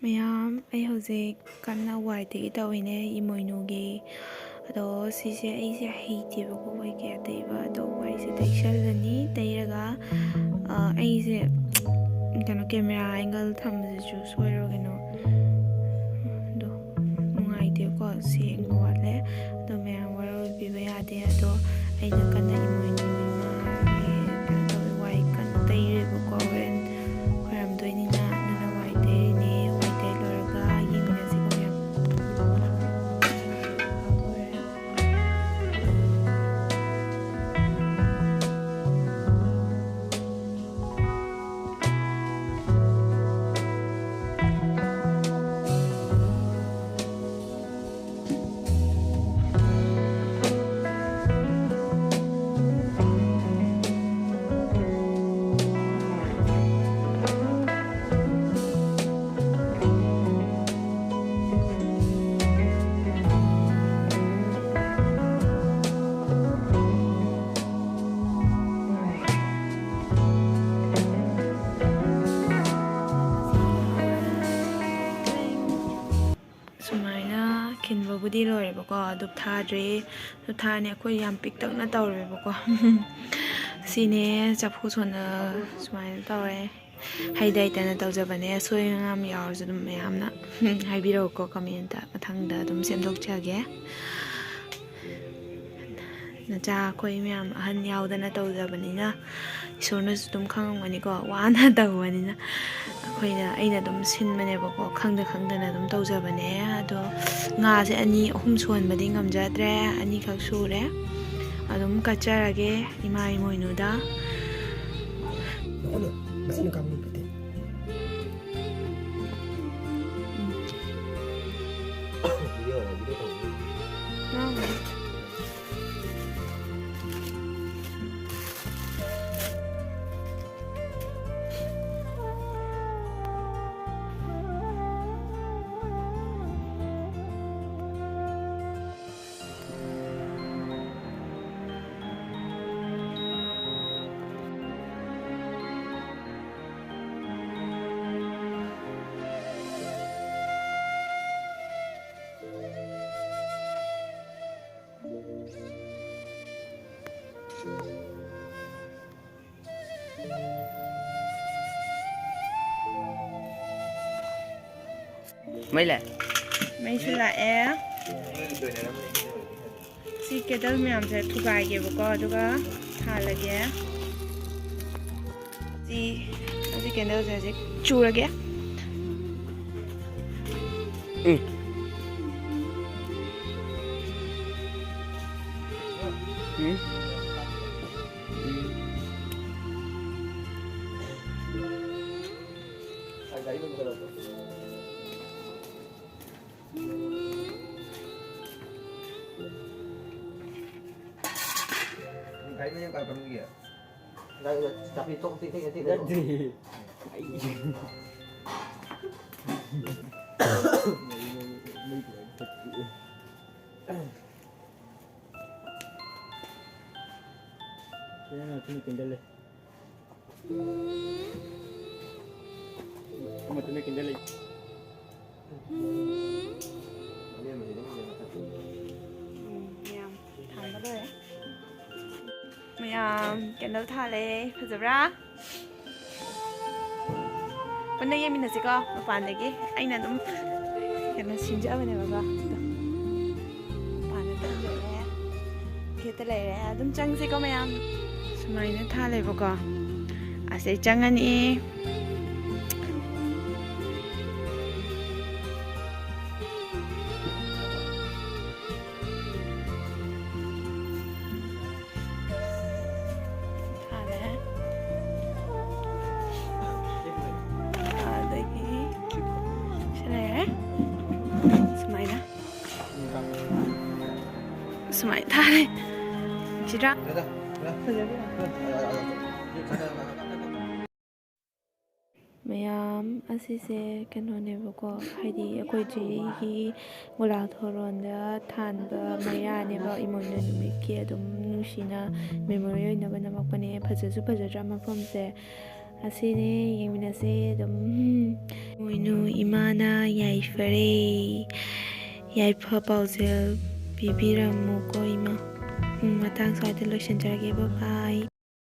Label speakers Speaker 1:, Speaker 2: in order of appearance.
Speaker 1: ꯃꯌꯥꯝ ꯑꯩ ꯍꯧꯖꯤꯛ ꯀꯟꯅ ꯋꯥꯏ ꯇꯩꯒꯦ ꯇꯧꯋꯤꯅꯦ ꯏꯃꯣꯏꯅꯨꯒꯤ ꯑꯗꯣ ꯁꯤꯁꯦ ꯑꯩꯁꯦ ꯍꯩꯇꯦꯕꯀꯣ ꯋꯥꯏ ꯀꯌꯥ ꯇꯩꯕ ꯑꯗꯣ ꯋꯥꯏꯁꯦ ꯇꯩꯁꯜꯂꯅꯤ ꯇꯩꯔꯒ ꯑꯩꯁꯦ ꯀꯩꯅꯣ ꯀꯦꯃꯦꯔꯥ ꯑꯦꯡꯒꯜ ꯊꯝꯕꯁꯤꯁꯨ ꯁꯣꯏꯔꯣ ꯀꯩꯅꯣ ꯑꯗꯣ ꯅꯨꯡꯉꯥꯏꯇꯦꯕꯀꯣ ꯁꯦꯡꯕ ꯋꯥꯠꯂꯦ ꯑꯗꯣ ꯃꯌꯥꯝ ꯋꯥꯔꯧꯕꯤꯕ ꯌꯥꯗꯦ ꯑꯗꯣ ꯑꯩꯅ ꯀꯟꯅ ꯏꯃꯣꯏꯅꯨ ꯏꯃꯥꯒꯤ ꯀꯩꯅꯣ ꯇꯧꯋꯦ ꯋꯥꯏ ꯀꯟꯅ ꯇꯩꯔꯦꯕꯀꯣ ꯍꯣꯔꯦꯟ ꯈꯣꯏꯔꯝꯗꯣꯏꯅꯤꯅ ꯑꯗꯨꯅ ꯋꯥꯏ ꯇꯩꯔꯤꯅꯦ ꯋꯥꯏ ꯇꯩ ꯂꯣꯏꯔꯒ ꯌꯦꯡꯃꯤꯟꯅꯁꯤꯀꯣ ꯃꯌꯥꯝ ꯁꯨꯃꯥꯏꯅ ꯈꯤꯟꯕꯕꯨꯗꯤ ꯂꯣꯏꯔꯦꯕꯀꯣ ꯙꯨꯞ ꯊꯥꯗ꯭ꯔꯤ ꯙꯨꯞ ꯊꯥꯔꯅꯤ ꯑꯩꯈꯣꯏ ꯌꯥꯝ ꯄꯤꯛꯇꯛꯅ ꯇꯧꯔꯦꯕꯀꯣ ꯁꯤꯅꯦ ꯆꯐꯨ ꯁꯣꯟꯅ ꯁꯨꯃꯥꯏꯅ ꯇꯧꯔꯦ ꯍꯩꯇ ꯍꯩꯇꯅ ꯇꯧꯖꯕꯅꯦ ꯑꯁꯣꯏ ꯑꯉꯥꯝ ꯌꯥꯎꯔꯁꯨ ꯑꯗꯨꯝ ꯃꯌꯥꯝꯅ ꯍꯥꯏꯕꯤꯔꯛꯎꯀꯣ ꯀꯃꯦꯟꯇ ꯃꯊꯪꯗ ꯑꯗꯨꯝ ꯁꯦꯝꯗꯣꯛꯆꯒꯦ ꯅꯆꯥ ꯑꯩꯈꯣꯏ ꯃꯌꯥꯝ ꯑꯍꯟ ꯌꯥꯎꯗꯅ ꯇꯧꯖꯕꯅꯤꯅ ꯏꯁꯣꯔꯅꯁꯨ ꯑꯗꯨꯝ ꯈꯪꯉꯝꯒꯅꯤꯀꯣ ꯋꯥꯅ ꯇꯧꯕꯅꯤꯅ ꯑꯩꯅ ꯑꯗꯨꯝ ꯁꯤꯟꯕꯅꯦꯕꯀꯣ ꯈꯪꯗꯅ ꯑꯗꯨꯝ ꯇꯧꯖꯕꯅꯦ ꯑꯗꯣ ꯉꯥꯁꯦ 2, 3 ꯁꯣꯟꯕꯗꯤ ꯉꯝꯖꯗ꯭ꯔꯦ 2ꯈꯛ ꯁꯨꯔꯦ ꯑꯗꯨꯝ ꯀꯠꯆꯔꯒꯦ ꯏꯃꯥ ꯏꯃꯣꯏꯅꯨꯗ ꯃꯩꯁꯨ ꯂꯥꯛꯑꯦ ꯁꯤ ꯀꯦꯇꯜ ꯃꯌꯥꯝꯁꯦ ꯊꯨꯒꯥꯏꯒꯦꯕꯀꯣ ꯑꯗꯨꯒ ꯊꯥꯜꯂꯒꯦ ꯁꯤ ꯀꯦꯟꯗꯜꯁꯦ ꯍꯧꯖꯤꯛ ꯆꯨꯔꯒꯦ
Speaker 2: Tapi tok titik titik. Jangan tu kendal. Kamu tu kendal.
Speaker 1: ꯃꯌꯥꯝ ꯀꯦꯟꯗꯜ ꯊꯥꯜꯂꯦ ꯐꯖꯕ꯭ꯔꯥ ꯄꯨꯟꯅ ꯌꯦꯡꯃꯤꯟꯅꯁꯤꯀꯣ ꯃꯄꯥꯟꯗꯒꯤ ꯑꯩꯅ ꯑꯗꯨꯝ ꯀꯩꯅꯣ ꯁꯤꯟꯖꯕꯅꯦꯕꯀꯣ ꯃꯄꯥꯟꯗ ꯊꯝꯖꯜꯂꯦ ꯒꯦꯠꯇ ꯂꯩꯔꯦ ꯑꯗꯨꯝ ꯆꯪꯁꯤꯀꯣ ꯃꯌꯥꯝ ꯁꯨꯃꯥꯏꯅ ꯊꯥꯜꯂꯦꯕꯀꯣ ꯑꯁꯤꯗꯩ ꯆꯪꯉꯅꯤ sumai thare chira ꯃꯌꯥꯝ ꯑꯁꯤꯁꯦ ꯀꯩꯅꯣꯅꯦꯕꯀꯣ ꯍꯥꯏꯗꯤ ꯑꯩꯈꯣꯏ ꯆꯦꯒꯤ ꯒꯣꯂꯥꯊꯣꯔꯣꯟꯗ ꯊꯥꯟꯕ ꯃꯩꯔꯥꯅꯦꯕ ꯏꯃꯣꯏꯅꯨ ꯅꯨꯃꯤꯠꯀꯤ ꯑꯗꯨꯝ ꯅꯨꯡꯁꯤꯅ ꯃꯦꯃꯣꯔꯤ ꯑꯣꯏꯅꯕ ꯅꯝꯃꯛꯄꯅꯦ ꯐꯖꯁꯨ ꯐꯖꯗ꯭ꯔꯥ ꯃꯐꯝꯁꯦ ꯑꯁꯤꯅꯦ ꯌꯦꯡꯃꯤꯟꯅꯁꯦ ꯑꯗꯨꯝ ꯏꯃꯣꯏꯅꯨ ꯏꯃꯥꯅ ꯌꯥꯏꯐꯔꯦ, ꯌꯥꯏꯐ ꯄꯥꯎꯖꯦꯜ ꯄꯤꯕꯤꯔꯝꯃꯨꯀꯣ ꯏꯃꯥ꯫ ꯃꯇꯥꯡ ꯁ꯭ꯋꯥꯏꯗ ꯂꯣꯏꯁꯤꯟꯖꯔꯒꯦ, ꯕꯥꯏ ꯕꯥꯏ꯫